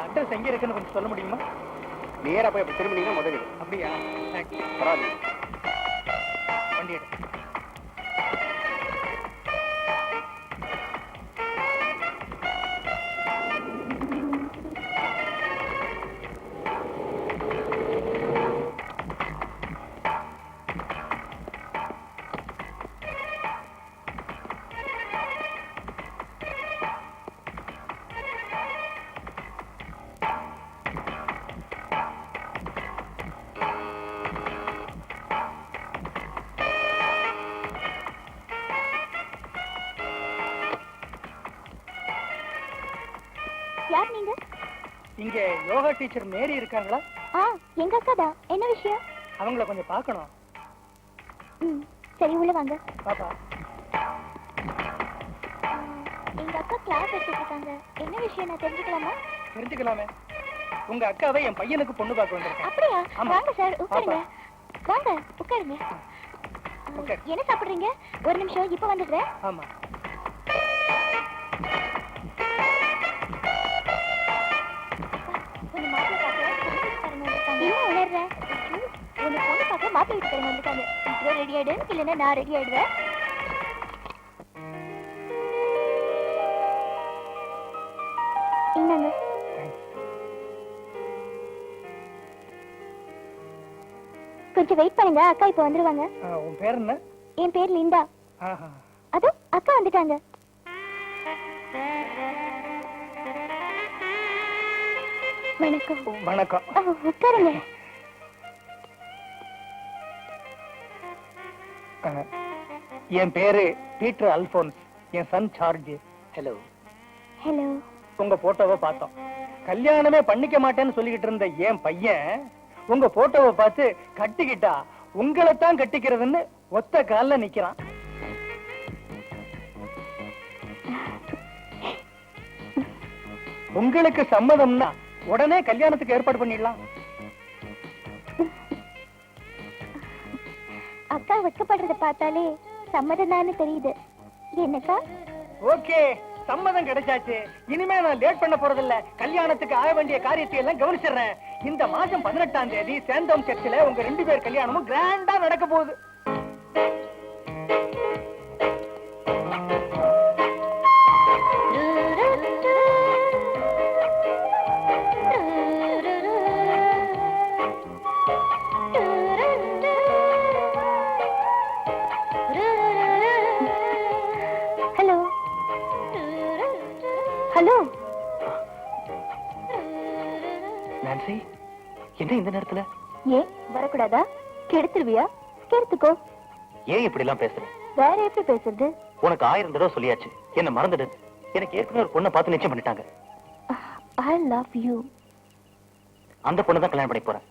Address எங்க இருக்குன்னு கொஞ்சம் சொல்ல முடியுமா? நேரா போய் அப்படி திரும்பினீங்கன்னா முதல் வீடு. அப்படியா? பரவாயில்ல. வண்டி எடு. யார் நீங்க? இங்க யோகா டீச்சர் மேரி இருக்காங்களா? எங்க அக்கா தான். என்ன விஷயம்? அவங்கள கொஞ்சம் பார்க்கணும். சரி, உள்ள வாங்க. பாப்பா, எங்க அக்கா கிளாஸ் எடுத்துட்டு இருக்காங்க. என்ன விஷயம் நான் தெரிஞ்சுக்கலாமா? தெரிஞ்சுக்கலாமே. உங்க அக்காவை என் பையனுக்கு பொண்ணு பார்க்க வந்திருக்கேன். அப்படியா? வாங்க சார், உட்காருங்க. வாங்க, உட்காருங்க. என்ன சாப்பிடுறீங்க? ஒரு நிமிஷம், இப்ப வந்துடுறேன். ஆமா. என்ன உணர்ற? உன்னை பொண்ணு பார்க்க மாப்பிள்ளை வீட்டுக்காரங்க வந்துட்டாங்க. சீக்கிரம் ரெடி ஆயிடு, இல்லைன்னா நான் ரெடி ஆயிடுவேன். என்னங்க? கொஞ்சம் வெயிட் பண்ணுங்க, அக்கா இப்ப வந்துருவாங்க. உன் பேர் என்ன? என் பேர் லிண்டா. அதோ அக்கா வந்துட்டாங்க. வணக்கம். வணக்கம். உட்காருங்க. என் பேரு பீட்டர் அல்போன்ஸ். என் சன் சார்ஜ். ஹலோ. ஹலோ. உங்க போட்டோவை பார்த்தோம். கல்யாணமே பண்ணிக்க மாட்டேன்னு சொல்லிக்கிட்டு இருந்த என் பையன் உங்க போட்டோவை பார்த்து கட்டிக்கிட்டா உங்களைத்தான் கட்டிக்கிறதுன்னு ஒத்த கால்ல நிக்கிறான். உங்களுக்கு சம்மதம்னா உடனே கல்யாணத்துக்கு ஏற்பாடு பண்ணிடலாம். அக்கா வெக்கப்படுறத பார்த்தாலே சம்மதம் தானே தெரியுது. என்னக்கா? ஓகே, சம்மதம் கிடைச்சாச்சு. இனிமே நான் லேட் பண்ண போறதில்ல. கல்யாணத்துக்கு ஆக வேண்டிய காரியத்தை எல்லாம் கவனிச்சிடுறேன். இந்த மாசம் 18ஆம் தேதி சேந்தோம் சர்ச்சில் உங்க 2 பேர் கல்யாணமும் கிராண்டா நடக்க போகுது. ஹலோ. நான்சி, என்ன இந்த நேரத்துல? ஏன் வரக்கூடாதா? கெடுத்துருவியா? கெடுத்துக்கோ. ஏன் இப்படி எல்லாம் பேசுற? வேற எப்படி பேசுறது? உனக்கு 1000 தடவை சொல்லியாச்சு, என்ன மறந்துடு. எனக்கு ஏற்கனவே ஒரு பொண்ணை பார்த்து நிச்சயம் பண்ணிட்டாங்க. I love you. அந்த பொண்ணு தான் கல்யாணம் பண்ணி போறேன்.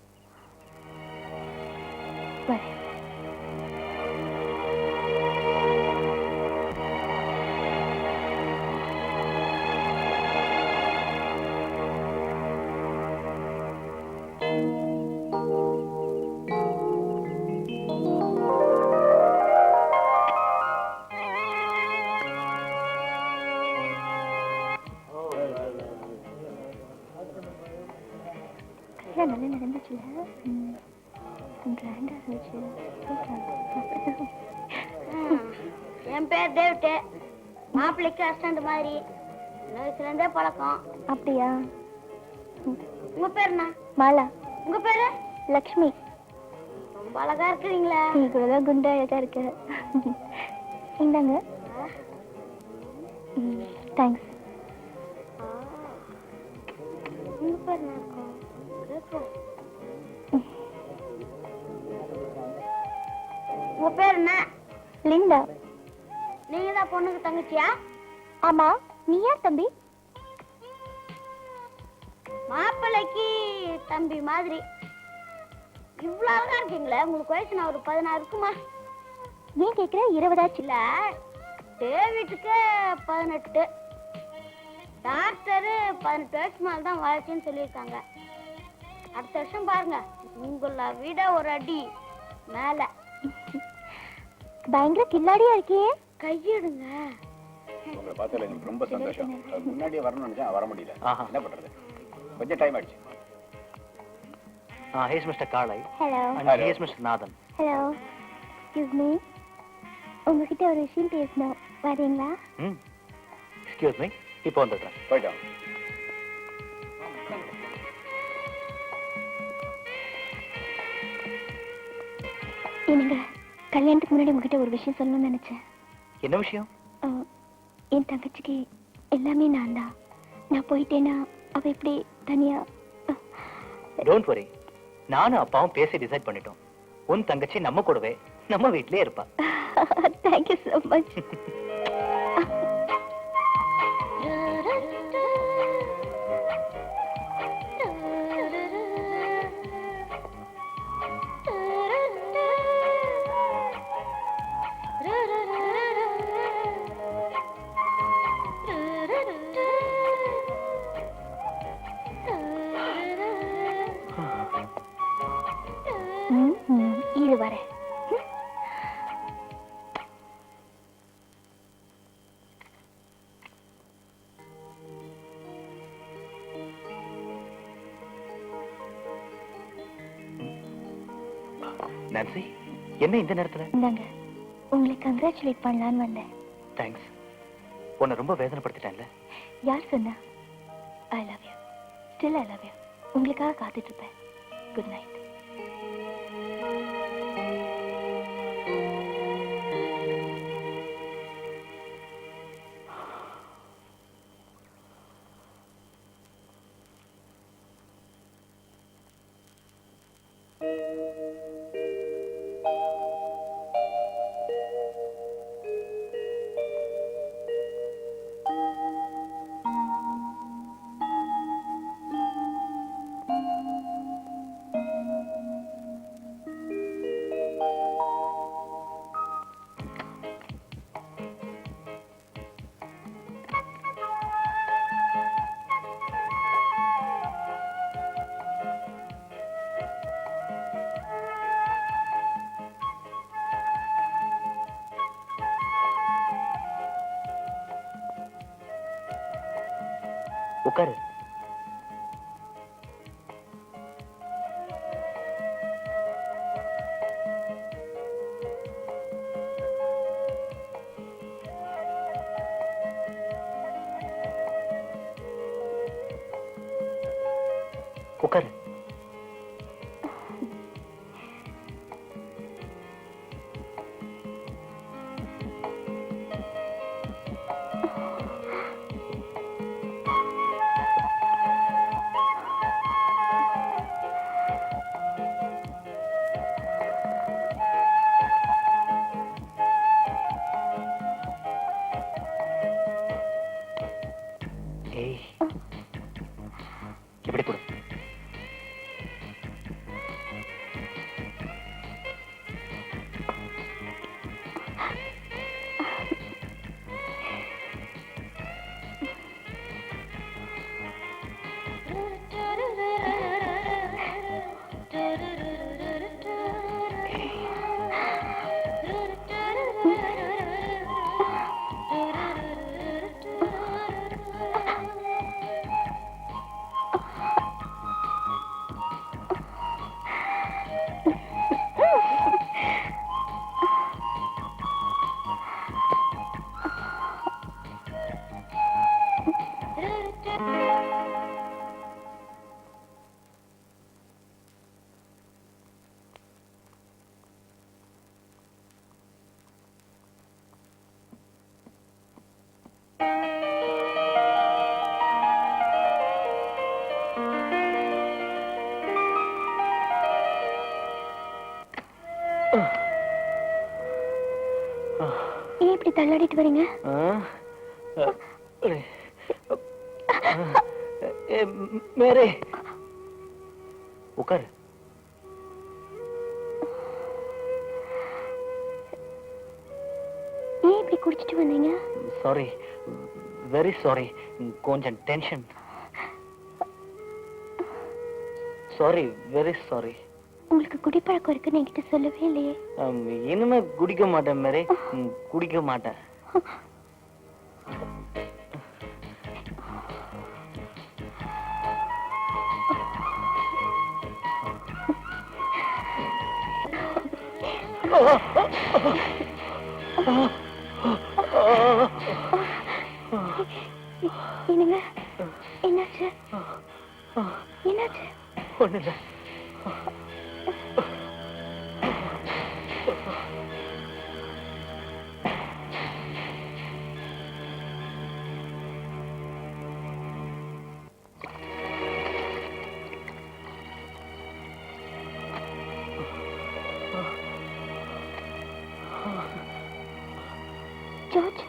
நல்லா நடந்துச்சுல. என் பேர் டேவிட். மாப்பிள்ளைக்கு அசிஸ்டன்ட் மாதிரி வயசுல இருந்தே பழக்கம். அப்படியா? உங்க பேர் என்ன? மாலா. உங்க பேரு? லக்ஷ்மி. ரொம்ப அழகா இருக்கிறீங்களா? நீ கூட குண்டா அழகா இருக்க. இந்தாங்க. தேங்க்ஸ். உங்க பேர் என்ன? உங்க பேர் என்ன? லிண்டா. நீங்க தான் பொண்ணுக்கு தங்கச்சியா? ஆமா. நீ யார் தம்பி? மாப்பிள்ளைக்கு தம்பி மாதிரி. இவ்வளவு அழகா இருக்கீங்களே. உங்களுக்கு வயசு நான் ஒரு 16 இருக்குமா? ஏன் கேக்குற? 20 ஆச்சு. இல்ல, டேவிட்டுக்கு 18. டாக்டரு 18 வயசு மேல தான் வாழ்க்கைன்னு சொல்லியிருக்காங்க. அடுத்த வருஷம் பாருங்க, உங்களை விட ஒரு அடி மேல. பயங்கர கில்லாடியா இருக்கியே. கையிடுங்க. உங்களை பார்த்ததுல எனக்கு ரொம்ப சந்தோஷம். முன்னாடியே வரணும்னு நினைச்சேன், வர முடியல. என்ன பண்றது? கொஞ்சம் டைம் ஆயிடுச்சு. ஹேஸ் மிஸ்டர் காளை hello and has mister Nathan. Hello excuse me, உங்ககிட்ட ஒரு விஷயம் பேசணும், வரீங்களா? எக்ஸ்கியூஸ் மீ, இப்போ வந்துடுறேன். போயிட்டோம். என்னங்க, கல்யாணத்துக்கு முன்னாடி உங்ககிட்ட ஒரு விஷயம் சொல்லணும்னு நினைச்சேன். என்ன விஷயம்? என் தங்கச்சிக்கு எல்லாமே நான் தான். நான் போயிட்டேன்னா அவ எப்படி தனியா? டோன்ட் வரி, நானும் அப்பாவும் பேசி டிசைட் பண்ணிட்டோம். உன் தங்கச்சி நம்ம கூடவே நம்ம வீட்லயே இருப்பா. Thank you so much. இது வரேன். நான்சி, என்ன இந்த நேரத்துல? இந்தாங்க, உங்களை கங்க்ராச்சுலேட் பண்ணலான்னு வந்தேன். தேங்க்ஸ். உன்னை ரொம்ப வேதனைப்படுத்திட்டேன்ல? யார் சொன்னா? I love you, still I love you. உங்களுக்காக காத்துட்டு இருப்பேன். Good night. உட்காரு. உட்காரு. ஏய், இப்படி கொடு. ஏன் இப்படி தள்ளாடிட்டு வரீங்க? மேரே, உட்காரு. ஏன் இப்படி குடிச்சிட்டு வந்தீங்க? Sorry, very sorry. கொஞ்சம் டென்ஷன். Sorry, very sorry. உங்களுக்கு குடிப்பழக்கம் இருக்குன்னு என்கிட்ட சொல்லவே இல்லையே. இனிமே குடிக்க மாட்டேன் மேரே, குடிக்க மாட்டேன். என்னங்க என்னாச்சு என்னாச்சு? ஒண்ணு இல்ல. George,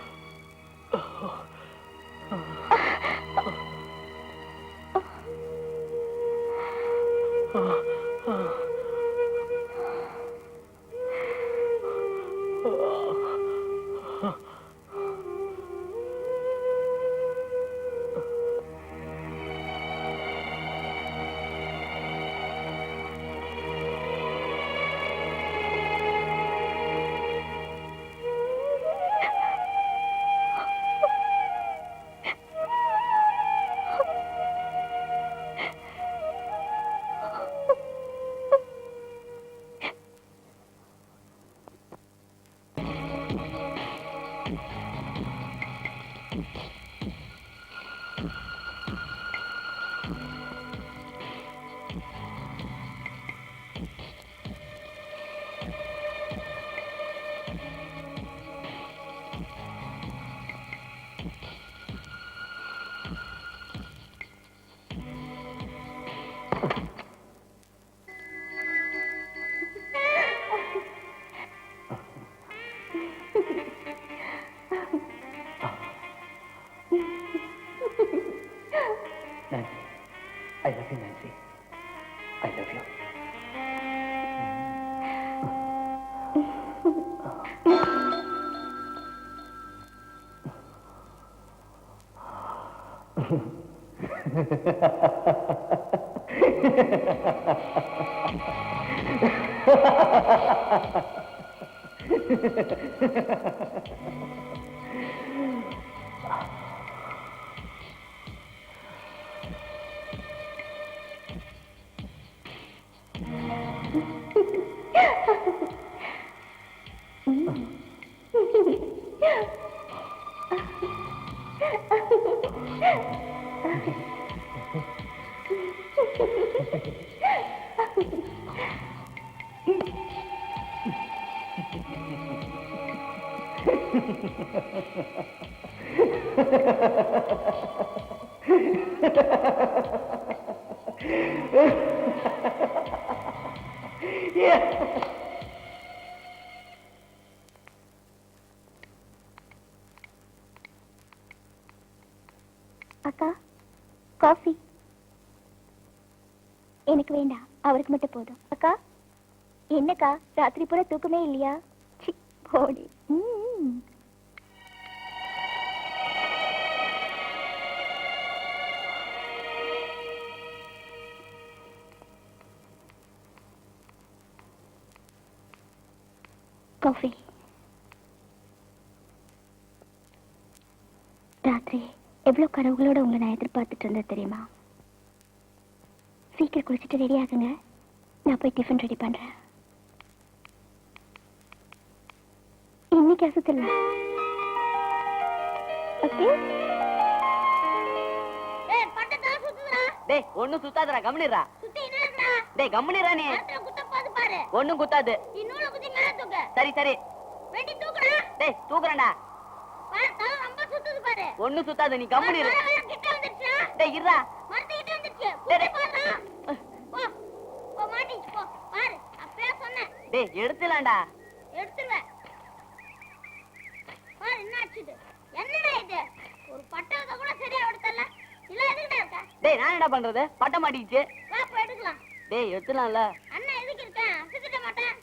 I love you, Nancy. I love you. அக்கா, காஃபி எனக்கு வேண்டாம், அவருக்கு மட்டும் போதும். அக்கா, என்னக்கா ராத்திரி பூரா தூக்கமே இல்லையா? சி, போடி. காஃபி. ராத்திரி எவ்வளவு கனவுகளோட உங்களை நான் எதிர்பார்த்துட்டு இருந்தேன் தெரியுமா? சீக்கிரம் குளிச்சுட்டு ரெடி ஆகுங்க, நான் போய் டிஃபன் ரெடி பண்றேன். இன்னைக்கு அசத்துல. ஓகே? ஏய் பட்டதா சுத்துடா. டேய் ஒண்ணும் சுத்தாதடா, கம்முனிரா. சுத்தி என்னடா? டேய் கம்முனிரா நீ. அடுத்த குத்த பாத்து பாரு. ஒண்ணும் குத்தாது. இன்னொரு குத்தி மேல தூக்கு. சரி சரி. வெட்டி தூக்குடா. டேய் தூக்குறேன்டா. பாரு தல ரொம்ப சுத்துது பாரு. ஒண்ணும் சுத்தாது, நீ கம்முனிரு. கிட்ட வந்துருச்சா? டேய் இருடா. மரத்து கிட்ட வந்துருச்சு. டேய், குத்தி பாருடா. போ. போ மாட்டிச்சு போ. பாரு அப்பவே சொன்னேன். டேய் எடுத்துலாம்டா. எடுத்துருவேன். பாரு என்ன ஆச்சுது? என்னடா இது? ஒரு பட்டத்தை கூட சரியா எடுத்தல. இல்ல எதுக்குடா இருக்க? டேய் நான் என்ன பண்றது? பட்ட மாட்டிச்சு. வா போய் எடுக்கலாம். டேய் எடுத்துலாம்ல. அண்ணா எதுக்கு இருக்கேன்? அசத்திட்ட மாட்டேன்.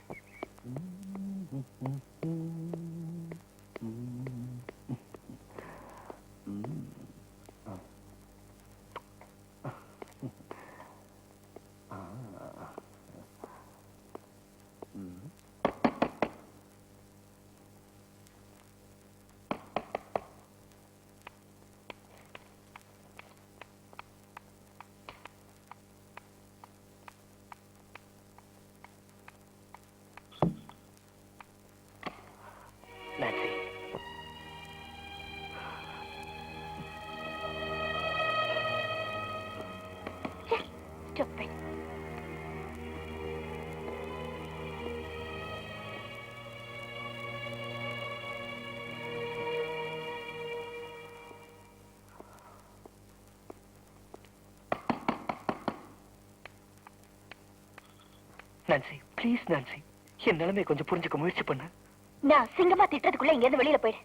நான்சி ப்ளீஸ் நான்சி, என் நிலைமை கொஞ்சம் புரிஞ்சுக்க முயற்சி பண்ண. நான் சிங்கமா திட்டத்துக்குள்ள இங்க இருந்து வெளியில போயிடு.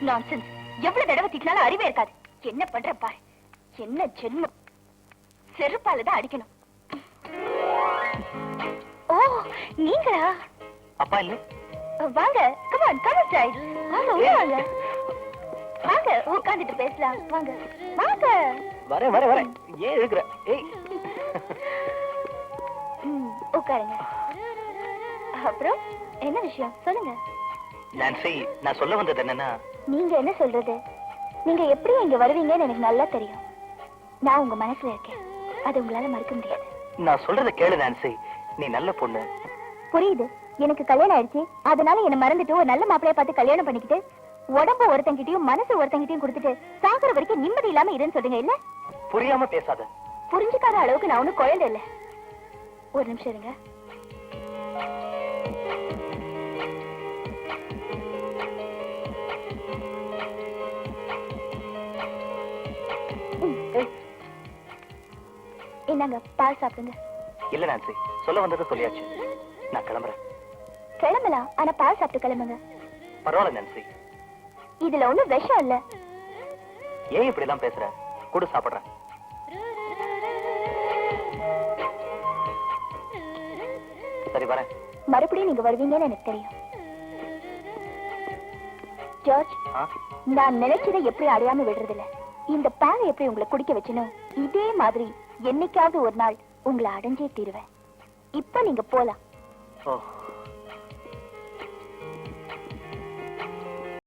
நான்சென்ஸ். எவ்வளவு தடவை திட்டினாலும் அறிவே இருக்காது. என்ன பண்ற பாரு. என்ன ஜென்மம். செருப்பால தான் அடிக்கணும். ஓ நீங்களா? அப்பா இல்ல? வாங்க, come on, come inside. வாங்க உள்ள வாங்க. வாங்க உட்கார்ந்துட்டு பேசலாம். வாங்க வாங்க. வரேன். ஏன் இருக்கிற? ஏய் உட்காருங்க. அப்புறம் என்ன விஷயம் சொல்லுங்க. நான்சி, நான் சொல்ல வந்தது என்னன்னா, நீங்க என்ன சொல்றது? நீங்க எப்படி இங்க வருவீங்கன்னு எனக்கு நல்லா தெரியும். நான் உங்க மனசுல இருக்கேன். அது உங்களால மறக்க முடியாது. நான் சொல்றத கேளு நான்சி, நீ நல்ல பொண்ணு. புரியுது. எனக்கு கல்யாணம் ஆயிடுச்சு, அதனால என்ன மறந்துட்டு ஒரு நல்ல மாப்பிளைய பார்த்து கல்யாணம் பண்ணிக்கிட்டு உடம்பு ஒருத்தங்கிட்டையும் மனசு ஒருத்தங்கிட்டையும் கொடுத்துட்டு சாகுற வரைக்கும் நிம்மதி இல்லாம இருன்னு சொல்றீங்க இல்ல? புரியாம பேசாத. புரிஞ்சுக்காத அளவுக்கு நான் ஒண்ணும் குழந்தை இல்ல. ஒரு நிமிஷம் இருங்க. என்னங்க பால் சாப்பிடுங்க. இல்ல நான்சி, சொல்ல வந்ததை சொல்லியாச்சு. நான் கிளம்புறேன். கிளம்பலாம், ஆனா பால் சாப்பிட்டு கிளம்புங்க. பரவாயில்ல நான்சி. இதுல ஒண்ணும் விஷம் இல்ல. ஏன் இப்படி எல்லாம் பேசுற? கூட சாப்பிடுறேன். சரி வரேன். மறுபடியும் நீங்க வருவீங்கன்னு எனக்கு தெரியும். ஜார்ஜ், ஆ? நான் நினைச்சதை எப்படி அடையாம விடுறதில்ல. இந்த பாலை எப்படி உங்களை குடிக்க வச்சனோ இதே மாதிரி என்னைக்காவது ஒரு நாள் உங்களை அடைஞ்சே தீருவேன். இப்ப நீங்க போலாம். ஓ